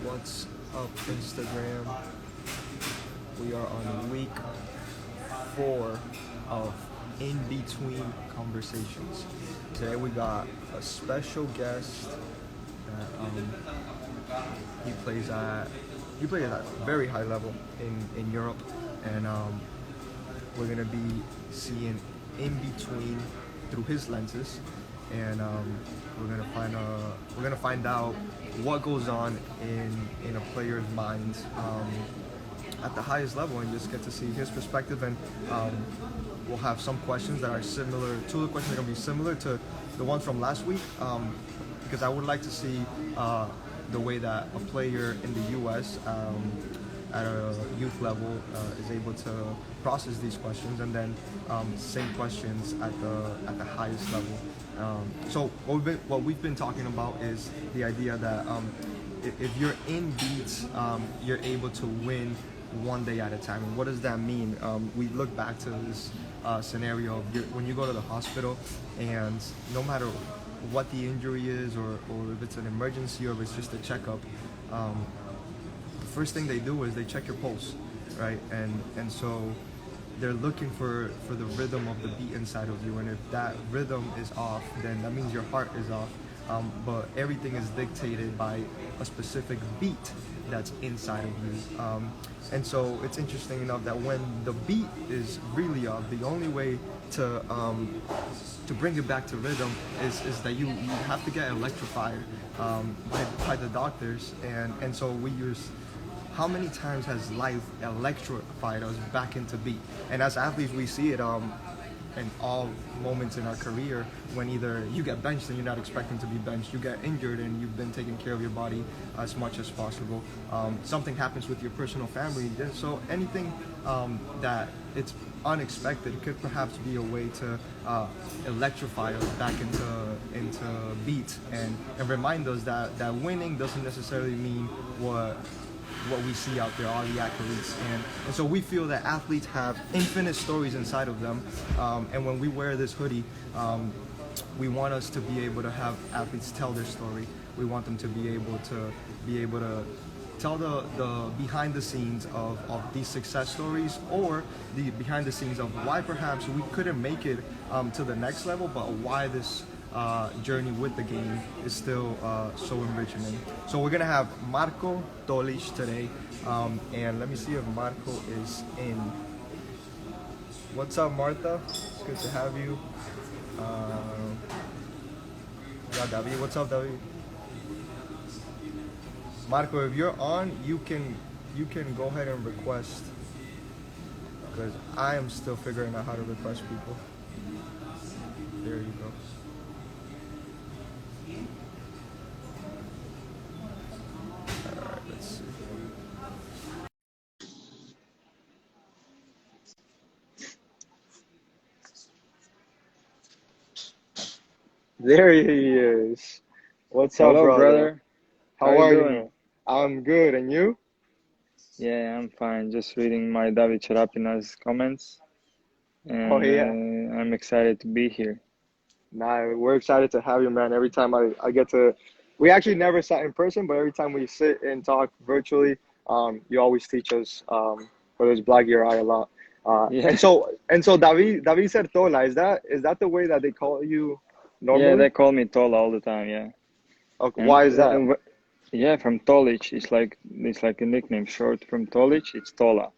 What's up, Instagram? We are on week 4 of In Between Conversations. Today we got a special guest that he plays at he plays at a very high level in Europe, and we're gonna be seeing in between through his lenses, and we're gonna find out what goes on in a player's mind at the highest level, and just get to see his perspective. And we'll have some questions that are similar. Two of the questions are gonna be similar to the ones from last week, because I would like to see the way that a player in the U.S. At a youth level is able to process these questions, and then same questions at the highest level. So what we've been talking about is the idea that if you're in beats, you're able to win one day at a time. And what does that mean? We look back to this scenario of when you go to the hospital, and no matter what the injury is, or if it's an emergency or if it's just a checkup, the first thing they do is they check your pulse, right? And so they're looking for the rhythm of the beat inside of you, and if that rhythm is off, then that means your heart is off. But everything is dictated by a specific beat that's inside of you. And so it's interesting enough that when the beat is really off, the only way to bring it back to rhythm is that you have to get electrified by the doctors. And so we use, how many times has life electrified us back into beat? And as athletes, we see it in all moments in our career, when either you get benched and you're not expecting to be benched, you get injured and you've been taking care of your body as much as possible. Something happens with your personal family. So anything that it's unexpected could perhaps be a way to electrify us back into beat, and remind us that winning doesn't necessarily mean what we see out there, all the accolades. And so we feel that athletes have infinite stories inside of them. And when we wear this hoodie, we want us to be able to have athletes tell their story. We want them to be able to tell the behind the scenes of these success stories, or the behind the scenes of why perhaps we couldn't make it to the next level, but why this journey with the game is still so enriching. So we're gonna have Marco Tolic today, and let me see if Marco is in. What's up, Martha? It's good to have you. Yeah, David. What's up, David? Marco, if you're on, you can go ahead and request, because I am still figuring out how to request people. There you go. There he is. What's up, Hello, brother? brother. How are doing? you? I'm good, and you? Yeah, I'm fine. Just reading my David Charapina's comments, and Oh yeah. I'm excited to be here. Nah, we're excited to have you, man. Every time I get to, we actually never sat in person, but every time we sit and talk virtually, you always teach us, whether it's Black or I, a lot. Yeah, And so David said Tola. Is that the way that they call you yeah. normally? They call me Tola all the time. Yeah, Okay, and why is that? yeah, from Tolic. It's like a nickname, short from Tolic. It's Tola.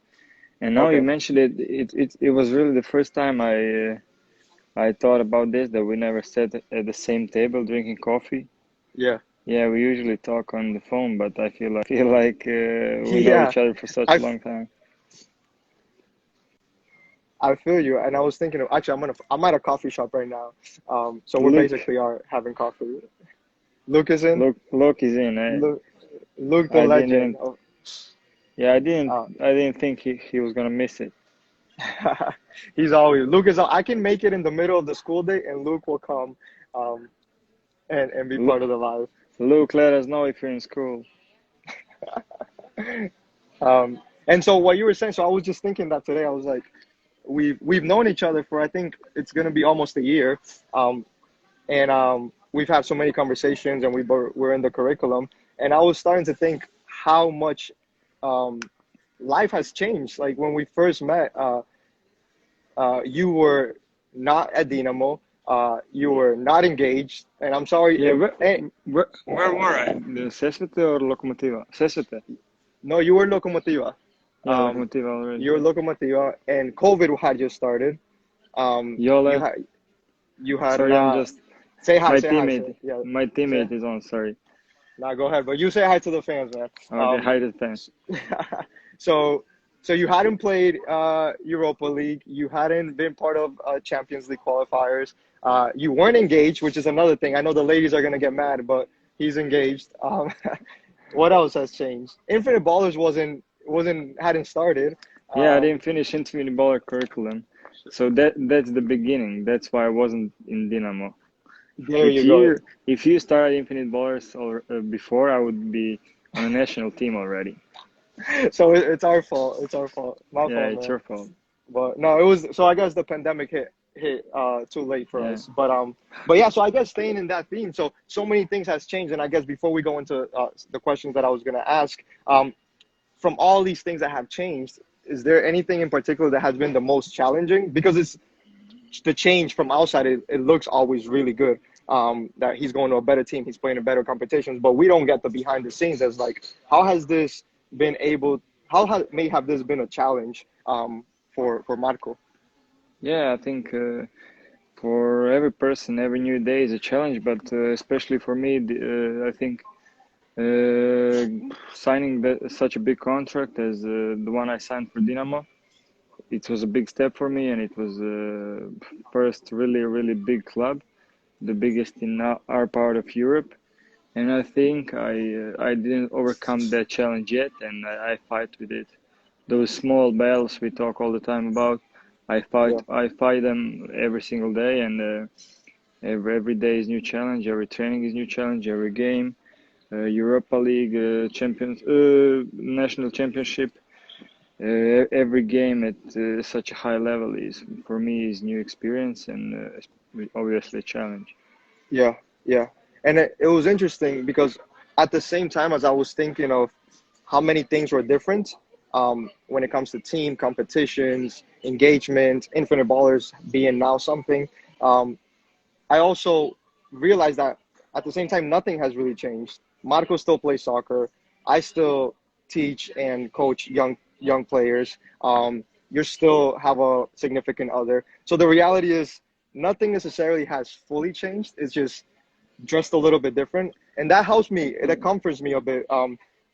And now you Okay. mentioned it. It was really the first time I thought about this, that we never sat at the same table drinking coffee. Yeah. Yeah, we usually talk on the phone, but I feel like we know Yeah. each other for such a I long time. I feel you, and I was thinking of, actually I'm at a coffee shop right now, so we're Luke, basically are having coffee. Luke is in. Luke is in. Luke the I legend. didn't. Yeah, I didn't. Uh, I didn't think he was gonna miss it. he's always Luke is. I can make it in the middle of the school day, and Luke will come, um, and be Lu- part of the live. Luke, let us know if you're in school. And so what you were saying, so I was just thinking that today. I was like, we've known each other for, I think it's gonna be almost a year, and we've had so many conversations, and we're in the curriculum, and I was starting to think how much um, life has changed. Like when we first met, you were not at Dynamo. You were not engaged, and I'm sorry. Yeah, where were I? The Sesvete or Lokomotiva? Sesvete. No, you were Lokomotiva. Yeah, Um, Lokomotiva already. you were Lokomotiva, and COVID had just started. You Yole. had you had Sorry, I'm not just say hi, my say hi, teammate. say yeah, My say teammate is on. Sorry. now go ahead, but you say hi to the fans, man. Okay, hide it then. So so you hadn't played Europa League, you hadn't been part of Champions League qualifiers, you weren't engaged, which is another thing. I know the ladies are gonna get mad, but he's engaged. What else has changed? Infinite Ballers wasn't hadn't started. Yeah, I Um, didn't finish Infinity Baller curriculum, so that's the beginning. That's why I wasn't in Dynamo. there you go. If you started Infinite Ballers or before, I would be on a national team already. So it's our fault. It's our fault. My Yeah, fault, it's man. your fault. But no, it was so I guess the pandemic hit too late for Yeah. us. But yeah, so I guess staying in that theme, so many things has changed, and I guess before we go into the questions that I was gonna ask, from all these things that have changed, is there anything in particular that has been the most challenging? Because it's the change from outside, it looks always really good. That he's going to a better team, he's playing in better competitions, but we don't get the behind the scenes as like how has this been able, may have this been a challenge for Marco? Yeah, I think for every person, every new day is a challenge, but especially for me, I think signing such a big contract as the one I signed for Dynamo, it was a big step for me, and it was first really, really big club, the biggest in our part of Europe. And I think I didn't overcome that challenge yet, and I fight with it. Those small battles we talk all the time about, Yeah, I fight them every single day, and every day is new challenge. Every training is new challenge. Every game, Europa League, Champions, National Championship. Every game at such a high level is for me is new experience and obviously a challenge. yeah, yeah. And it was interesting because at the same time as I was thinking of how many things were different when it comes to team competitions, engagement, infinite ballers being now something. Um, I also realized that at the same time, nothing has really changed. Marco still plays soccer. I still teach and coach young players. You still have a significant other. So the reality is, nothing necessarily has fully changed. It's just a little bit different, and that helps me. That comforts me a bit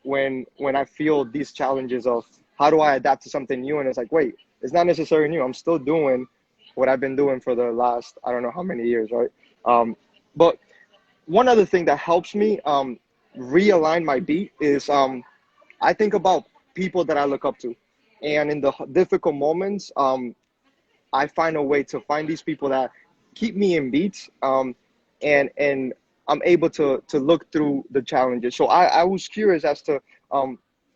when I feel these challenges of how do I adapt to something new. And it's like, wait, it's not necessarily new. I'm still doing what I've been doing for the last I don't know how many years, right? But one other thing that helps me realign my beat is I think about people that I look up to, and in the difficult moments, I find a way to find these people that keep me in beats, and I'm able to look through the challenges. So I was curious as to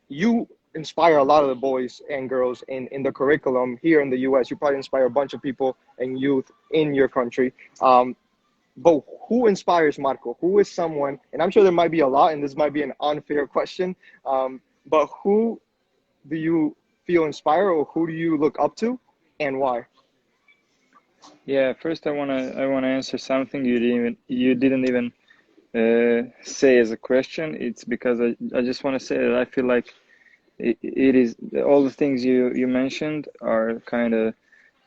you inspire a lot of the boys and girls in the curriculum here in the U.S. You probably inspire a bunch of people and youth in your country. But who inspires Marco? Who is someone, and I'm sure there might be a lot, and this might be an unfair question, but who do you feel inspired, or who do you look up to, and why? Yeah, first I wanna answer something you didn't even say as a question. It's because I just want to say that I feel like it is all the things you mentioned are kind of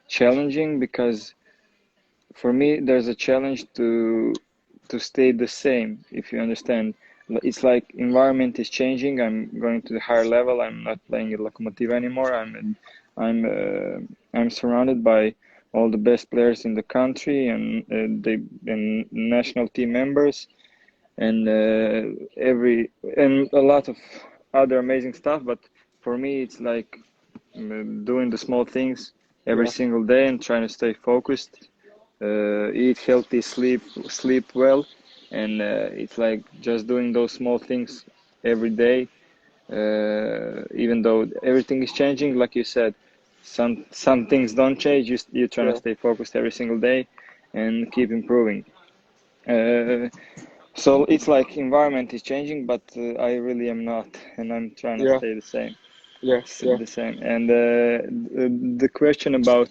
challenging because for me there's a challenge to stay the same, if you understand. It's like environment is changing. I'm going to the higher level. I'm not playing at Lokomotiv anymore. I'm surrounded by all the best players in the country and national team members and and a lot of other amazing stuff. But for me, it's like doing the small things every Yeah, single day and trying to stay focused, eat healthy, sleep well, and it's like just doing those small things every day. Even though everything is changing, like you said, some things don't change. You're trying to yeah, stay focused every single day and keep improving. Uh, So it's like environment is changing, but I really am not, and I'm trying to Yeah, stay the same. yeah, yeah, The same. And the question about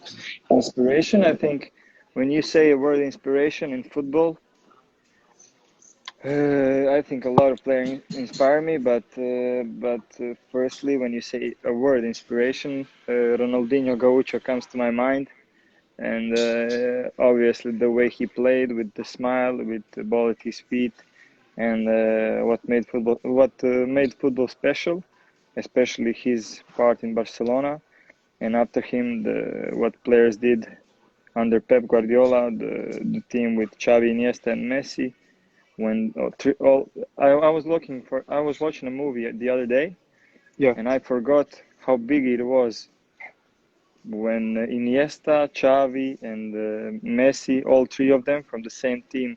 inspiration, I think when you say a word inspiration in football, I think a lot of players inspire me, but firstly, when you say a word inspiration, Ronaldinho Gaucho comes to my mind, and obviously the way he played with the smile, with the ball at his feet, and what made football special, especially his part in Barcelona, and after him, what players did under Pep Guardiola, the team with Xavi, Iniesta, and Messi. When I was watching a movie the other day, yeah, and I forgot how big it was when Iniesta, Xavi, and Messi, all three of them from the same team,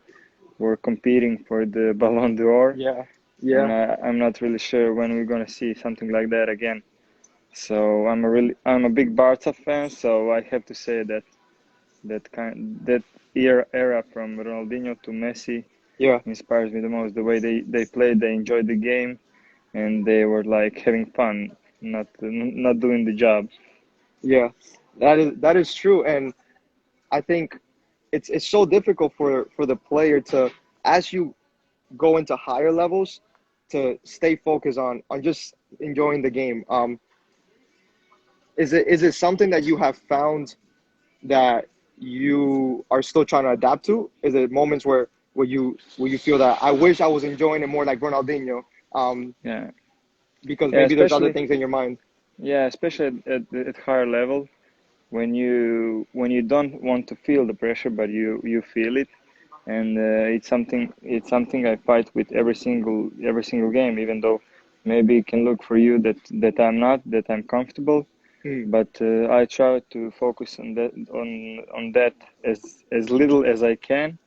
were competing for the Ballon d'Or. yeah, And yeah, I'm not really sure when we're gonna see something like that again. So I'm a big Barca fan, so I have to say that that era from Ronaldinho to Messi yeah, inspires me the most. The way they played, they enjoyed the game, and they were like having fun, not doing the job. yeah. That is true, and I think it's so difficult for the player to, as you go into higher levels, to stay focused on just enjoying the game. Is it something that you have found that you are still trying to adapt to? Is it moments where you feel that I wish I was enjoying it more like Ronaldinho, Yeah, because yeah, maybe there's other especially things in your mind? yeah, especially at higher level when you don't want to feel the pressure, but you feel it, and it's something I fight with every single game, even though maybe it can look for you that I'm not that I'm comfortable, Hmm. but I try to focus on that as little as I can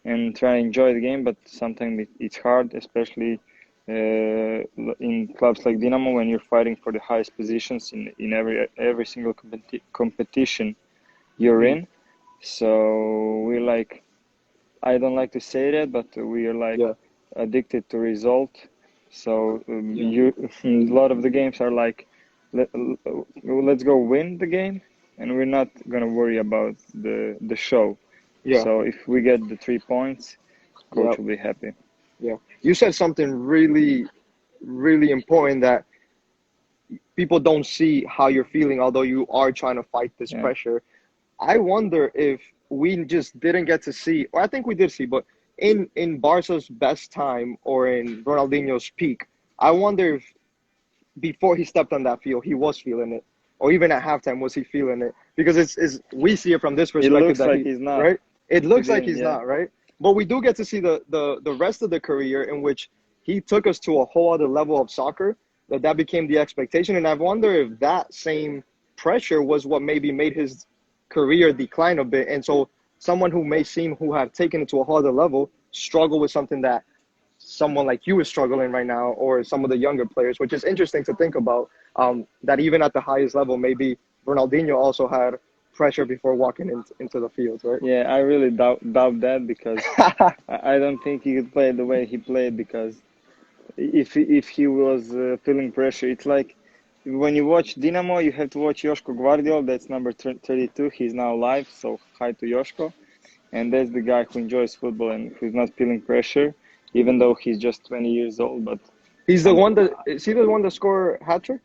and try to enjoy the game. But sometimes it's hard, especially in clubs like Dinamo when you're fighting for the highest positions in every single competition you're Hmm. in. So we like I don't like to say that, but we are like Yeah, addicted to result. So yeah, a lot of the games are like let's go win the game, and we're not gonna worry about the show. yeah, So if we get the 3 points, yeah, coach will be happy. yeah. You said something really, really important, that people don't see how you're feeling, although you are trying to fight this Yeah, pressure. I wonder if we just didn't get to see, or I think we did see, but in Barca's best time or in Ronaldinho's peak, I wonder if before he stepped on that field, he was feeling it, or even at halftime, was he feeling it? Because it's we see it from this it perspective looks that like he, he's not. right. It He looks like didn't. he's Yeah, not, right, but we do get to see the rest of the career in which he took us to a whole other level of soccer. That became the expectation, and I wonder if that same pressure was what maybe made his career decline a bit, and so someone who may seem who have taken it to a whole other level struggle with something that someone like you is struggling right now, or some of the younger players, which is interesting to think about. That even at the highest level, maybe Ronaldinho also had pressure before walking into the field, right? yeah. I really doubt that because I don't think he could play the way he played because if he was feeling pressure, it's like when you watch Dinamo, you have to watch Joško Gvardiol. That's number 32. He's now live, so hi to Joško. And that's the guy who enjoys football and who's not feeling pressure, even though he's just 20 years old. But He's the some one that is he the one that score hat trick?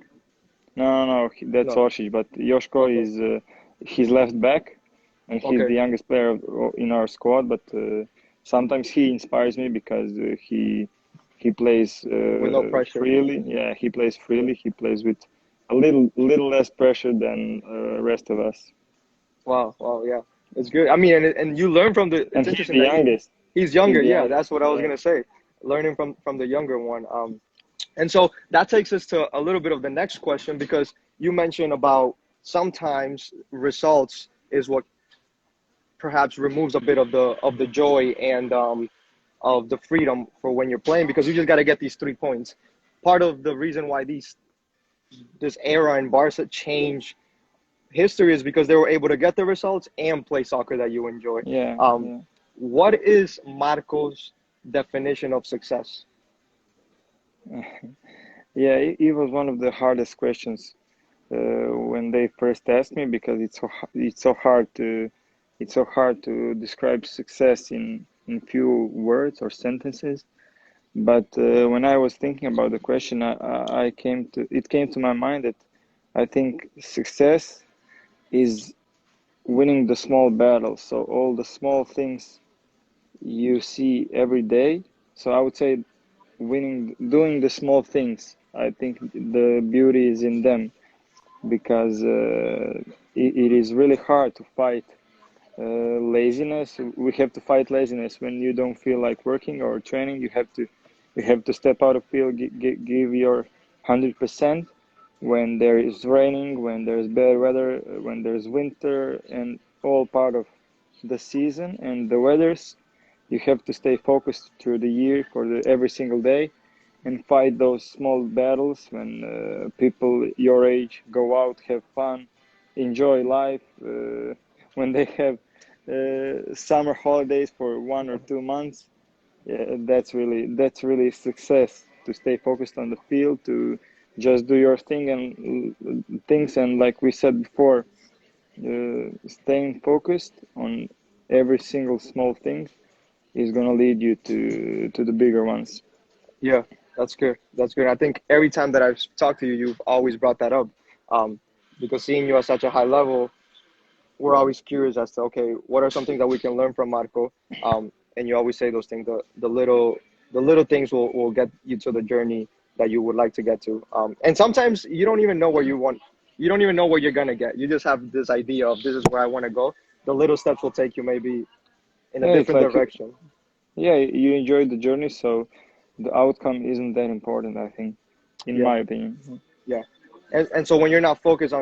no, that's No. Orsic. But Joško Okay. is he's left back, and he's Okay. the youngest player in our squad. But sometimes he inspires me because he plays With no pressure. freely. Yeah, he plays Yeah. freely. He plays with a little less pressure than rest of us. Wow. Wow. Yeah. It's good. I mean, and you learn from the. And It's he's interesting the that youngest. he's He's younger. the Yeah, youngest. that's what I was Yeah. gonna say. Learning from the younger one. And so that takes us to a little bit of the next question, because you mentioned about sometimes results is what perhaps removes a bit of the joy and of the freedom for when you're playing, because you just got to get these 3 points. Part of the reason why this era in Barca changed history is because they were able to get the results and play soccer that you enjoy. Yeah, Um, yeah. what is Marco's definition of success? Yeah, it was one of the hardest questions when they first asked me, because it's so hard to describe success in few words or sentences. But when I was thinking about the question, it came to my mind that I think success is winning the small battles. So all the small things you see every day. So I would say doing the small things. I think the beauty is in them, because it is really hard to fight laziness. We have to fight laziness when you don't feel like working or training. You have to step out of field, give your 100% when there is raining, when there's bad weather, when there's winter, and all part of the season and the weathers. You have to stay focused through the year for every single day, and fight those small battles when people your age go out, have fun, enjoy life. When they have summer holidays for 1 or 2 months, yeah, that's really success. To stay focused on the field, to just do your thing and things, and like we said before, staying focused on every single small thing is gonna lead you to the bigger ones. Yeah, that's good. That's good. I think every time that I've talked to you, you've always brought that up. Um, because seeing you at such a high level, we're always curious as to, okay, what are some things that we can learn from Marco? And you always say those things, the little things will get you to the journey that you would like to get to. And sometimes you don't even know where you want, you don't even know where you're gonna get. You just have this idea of this is where I want to go. The little steps will take you maybe in a Yeah, it's different like direction. yeah, you enjoy the journey, so the outcome isn't that important, I think, in Yeah, my opinion. yeah. And so when you're not focused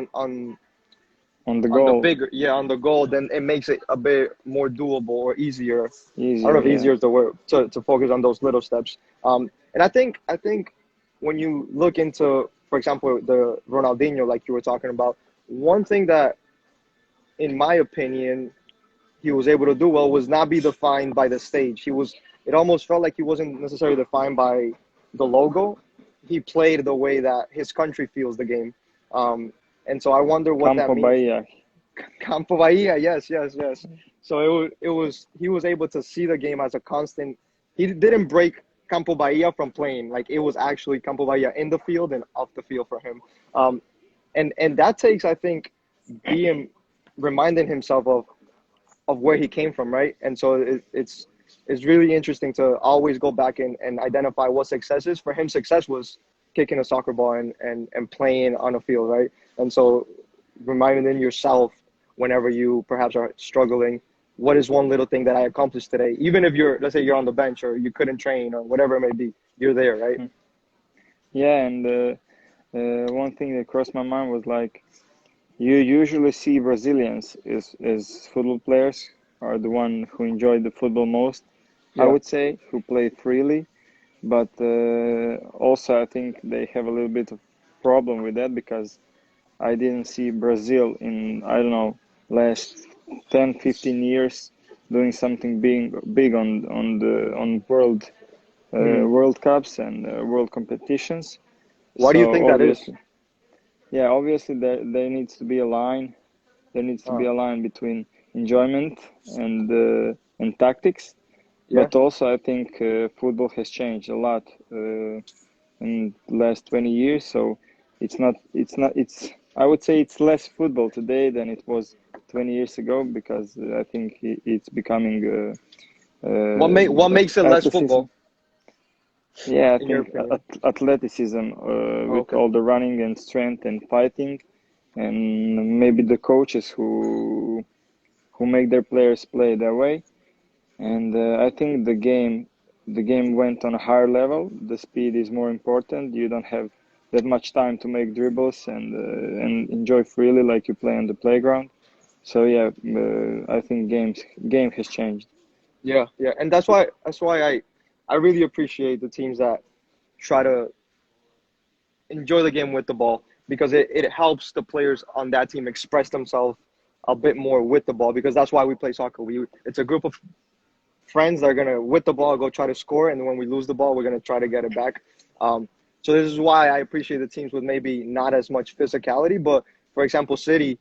On the on the goal, bigger, yeah, on the goal, then it makes it a bit more doable or easier. I don't know easier, if yeah. easier is the word to focus on those little steps. And I think when you look into, for example, the Ronaldinho, like you were talking about, one thing that, in my opinion, he was able to do well was not be defined by the stage. It almost felt like he wasn't necessarily defined by the logo. He played the way that his country feels the game. Um, and so I wonder what that Campo means. Bahia. Campo Bahia, yes, yes, yes. So it was he was able to see the game as a constant. He didn't break Campo Bahia from playing. Like, it was actually Campo Bahia in the field and off the field for him. Um, and that takes, I think, being reminding himself of where he came from, right? And so it's really interesting to always go back and identify what success is. For him, success was kicking a soccer ball and playing on a field, right? And so reminding yourself whenever you perhaps are struggling, what is one little thing that I accomplished today? Even if you're, let's say you're on the bench or you couldn't train or whatever it may be, you're there, right? Yeah, and one thing that crossed my mind was like, you usually see Brazilians as football players are the one who enjoy the football most, I Yeah. would say, who play freely. But also I think they have a little bit of problem with that, because I didn't see Brazil in, I don't know, last 10, 15 years doing something big on Hmm. World Cups and world competitions. Why do you So think that is? obviously there needs to be a line. There needs to be Uh, a line between enjoyment and tactics. yeah. But also I think football has changed a lot in the last 20 years. So it's I would say it's less football today than it was 20 years ago, because I think it's becoming What makes it less athleticism. football, Yeah, I in your think opinion? athleticism Oh, with okay. all the running and strength and fighting, and maybe the coaches who make their players play that way. And I think the game went on a higher level. The speed is more important. You don't have that much time to make dribbles and enjoy freely like you play on the playground. So yeah, I think game has changed. Yeah, yeah, and that's why I really appreciate the teams that try to enjoy the game with the ball, because it helps the players on that team express themselves a bit more with the ball, because that's why we play soccer. It's a group of friends that are gonna with the ball go try to score, and when we lose the ball, we're gonna try to get it back. So this is why I appreciate the teams with maybe not as much physicality, but for example, City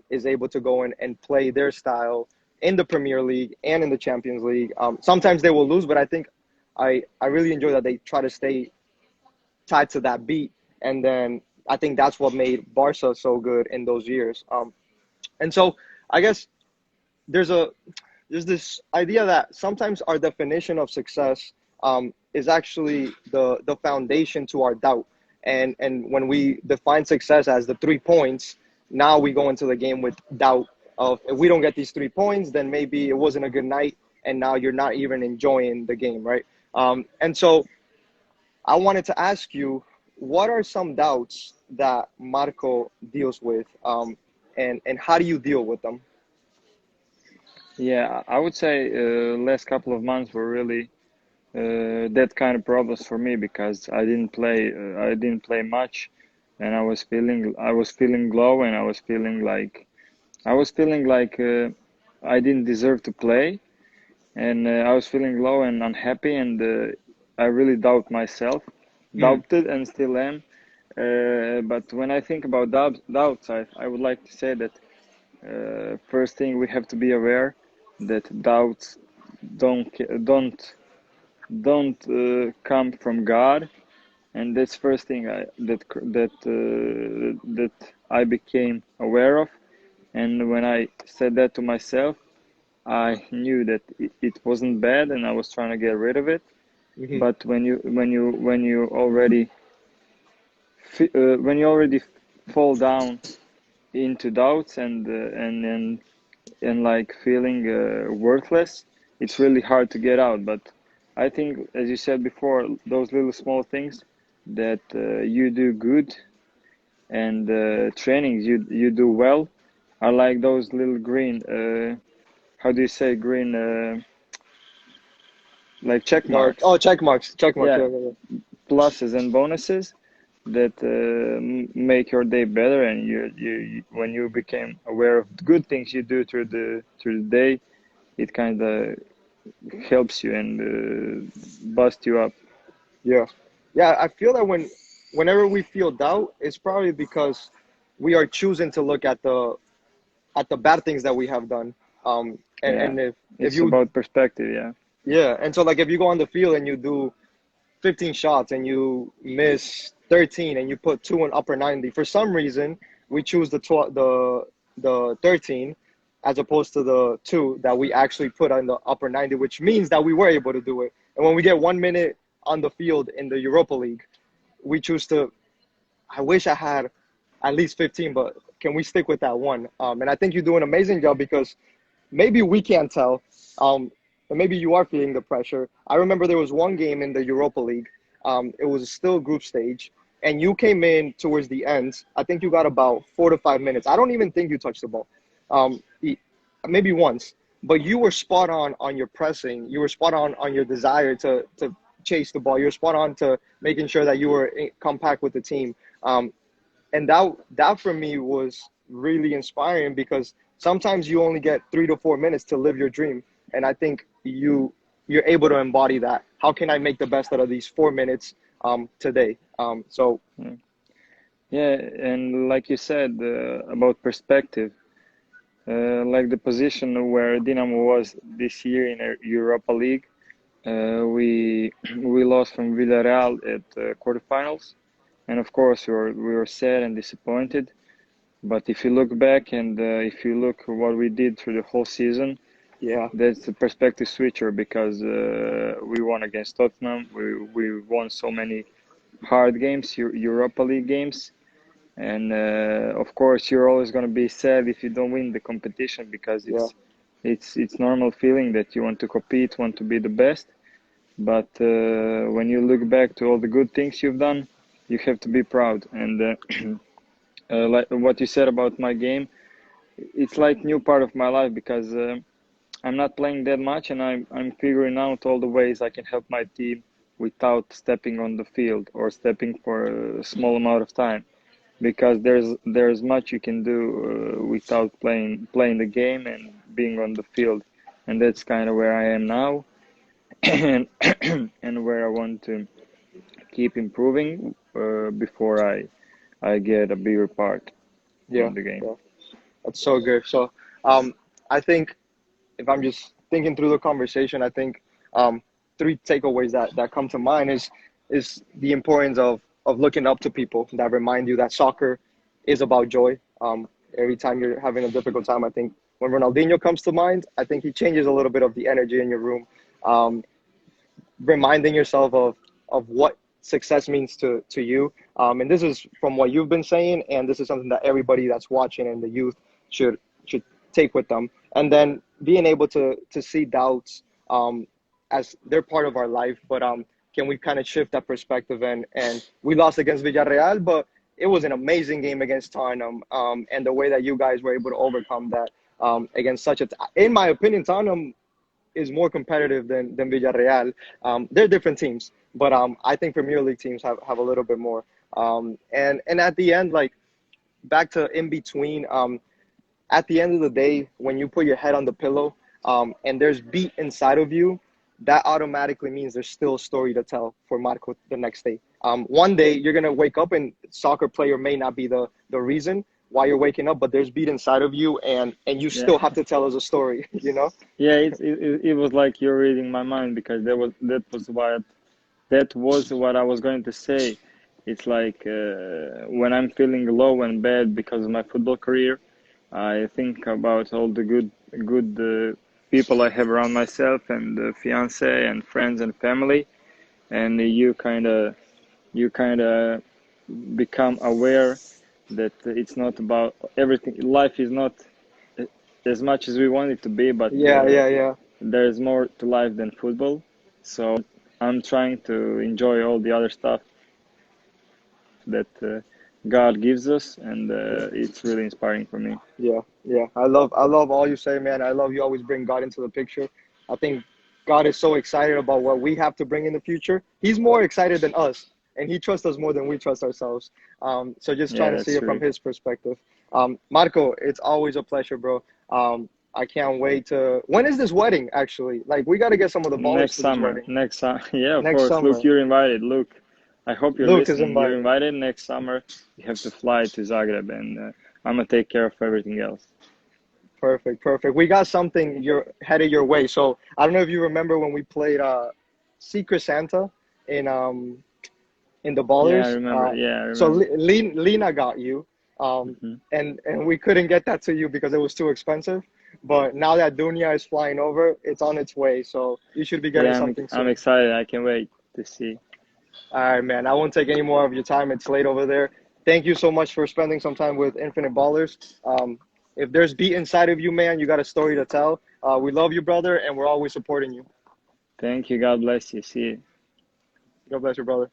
is able to go in and play their style in the Premier League and in the Champions League. Sometimes they will lose, but I think I really enjoy that they try to stay tied to that beat, and then I think that's what made Barca so good in those years. And so I guess there's a there's this idea that sometimes our definition of success is actually the foundation to our doubt. And when we define success as the 3 points, now we go into the game with doubt of if we don't get these 3 points, then maybe it wasn't a good night, and now you're not even enjoying the game, right? And so I wanted to ask you, what are some doubts that Marco deals with, and how do you deal with them? Yeah, I would say last couple of months were really that kind of problems for me because I didn't play much, and I was feeling low, and I was feeling like I didn't deserve to play, and I was feeling low and unhappy, and I really Mm. doubted, and still am. But when I think about doubts, I would like to say that first thing we have to be aware that doubts don't don't don't come from God, and that's first thing that I became aware of. And when I said that to myself, I knew that it wasn't bad, and I was trying to get rid of it. Hmm. But when you already fall down into doubts and like feeling worthless, it's really hard to get out. But I think, as you said before, those little small things that you do good, and trainings you do well, are like those little green, how do you say green, like check marks. Oh, check marks, check marks. Yeah, Yeah, yeah, pluses and bonuses that make your day better, and when you became aware of good things you do through the day, it kind of helps you and bust you up. yeah, yeah. I feel that whenever we feel doubt, it's probably because we are choosing to look at the bad things that we have done. Yeah, And if it's you about perspective. Yeah, yeah, and so like if you go on the field and you do 15 shots and you miss 13 and you put two in upper 90, for some reason we choose the 13 as opposed to the two that we actually put on the upper 90, which means that we were able to do it. And when we get 1 minute on the field in the Europa League, we choose to, I wish I had at least 15, but can we stick with that one? And I think you do an amazing job because maybe we can't tell. And maybe you are feeling the pressure. I remember there was one game in the Europa League. It was still group stage, and you came in towards the end. I think you got about 4 to 5 minutes. I don't even think you touched the ball, maybe once. But you were spot on your pressing. You were spot on your desire to chase the ball. You were spot on to making sure that you were compact with the team. And that for me was really inspiring because sometimes you only get 3 to 4 minutes to live your dream, and I think you're able to embody that. How can I make the best out of these 4 minutes today? So yeah, yeah. And like you said about perspective, like the position where Dinamo was this year in a Europa League, we lost from Villarreal at quarterfinals, and of course we were sad and disappointed. But if you look back, and if you look what we did through the whole season, yeah, that's a perspective switcher because we won against Tottenham. We won so many hard games, Europa League games, and of course you're always going to be sad if you don't win the competition because yeah, it's normal feeling that you want to compete, want to be the best. But when you look back to all the good things you've done, you have to be proud. And like what you said about my game, it's like new part of my life because I'm not playing that much, and I'm figuring out all the ways I can help my team without stepping on the field or stepping for a small amount of time. Because there's much you can do without playing the game and being on the field. and that's kind of where I am now, and and where I want to keep improving before I get a bigger part Yeah, in the game. yeah, that's so good. So, I think if I'm just thinking through the conversation, I think three takeaways that come to mind is the importance of looking up to people that remind you that soccer is about joy. Every time you're having a difficult time, I think when Ronaldinho comes to mind, I think he changes a little bit of the energy in your room. Um, Reminding yourself of what success means to you. And this is from what you've been saying, and this is something that everybody that's watching and the youth should take with them. And then being able to see doubts as they're part of our life, but can we kind of shift that perspective? And we lost against Villarreal, but it was an amazing game against Tottenham, and the way that you guys were able to overcome that against such a, in my opinion, Tottenham is more competitive than Villarreal. They're different teams, but I think Premier League teams have a little bit more. And at the end, like back to in between, at the end of the day, when you put your head on the pillow and there's beat inside of you, that automatically means there's still a story to tell for Marco the next day. One day you're gonna wake up and soccer player may not be the reason why you're waking up, but there's beat inside of you, and you Yeah. still have to tell us a story, you know? Yeah, it was like you're reading my mind, because that was what I was going to say. It's like when I'm feeling low and bad because of my football career, I think about all the good people I have around myself, and fiance and friends and family, and you kind of become aware that it's not about everything. Life is not as much as we want it to be, but Yeah, yeah, yeah. there's more to life than football. So I'm trying to enjoy all the other stuff that God gives us, and it's really inspiring for me. Yeah, yeah. I love all you say, man. I love you always bring God into the picture. I think God is so excited about what we have to bring in the future. He's more excited than us, and he trusts us more than we trust ourselves. So just Yeah, trying to see that's it from true. his perspective. Marco, it's always a pleasure, bro. I can't wait to. When is this wedding actually? Like, we got to get some of the ballers Next for this summer, wedding. next summer. Yeah, of Next course. Luke, summer. you're invited. Luke, I hope you're Luke is listening. You're invited. invited next summer. You have to fly to Zagreb, and I'm gonna take care of everything else. Perfect, perfect. We got something you're headed your way. So I don't know if you remember when we played Secret Santa in the Yeah, I ballers. remember. Yeah, I So remember. Lena got you, Hmm. and we couldn't get that to you because it was too expensive. But now that Dunya is flying over, it's on its way. So you should be getting Yeah, I'm something I'm soon. excited. I can wait to see. All right, man. I won't take any more of your time. It's late over there. Thank you so much for spending some time with Infinite Ballers. If there's beat inside of you, man, you got a story to tell. We love you, brother, and we're always supporting you. Thank you. God bless you. See you. God bless you, brother.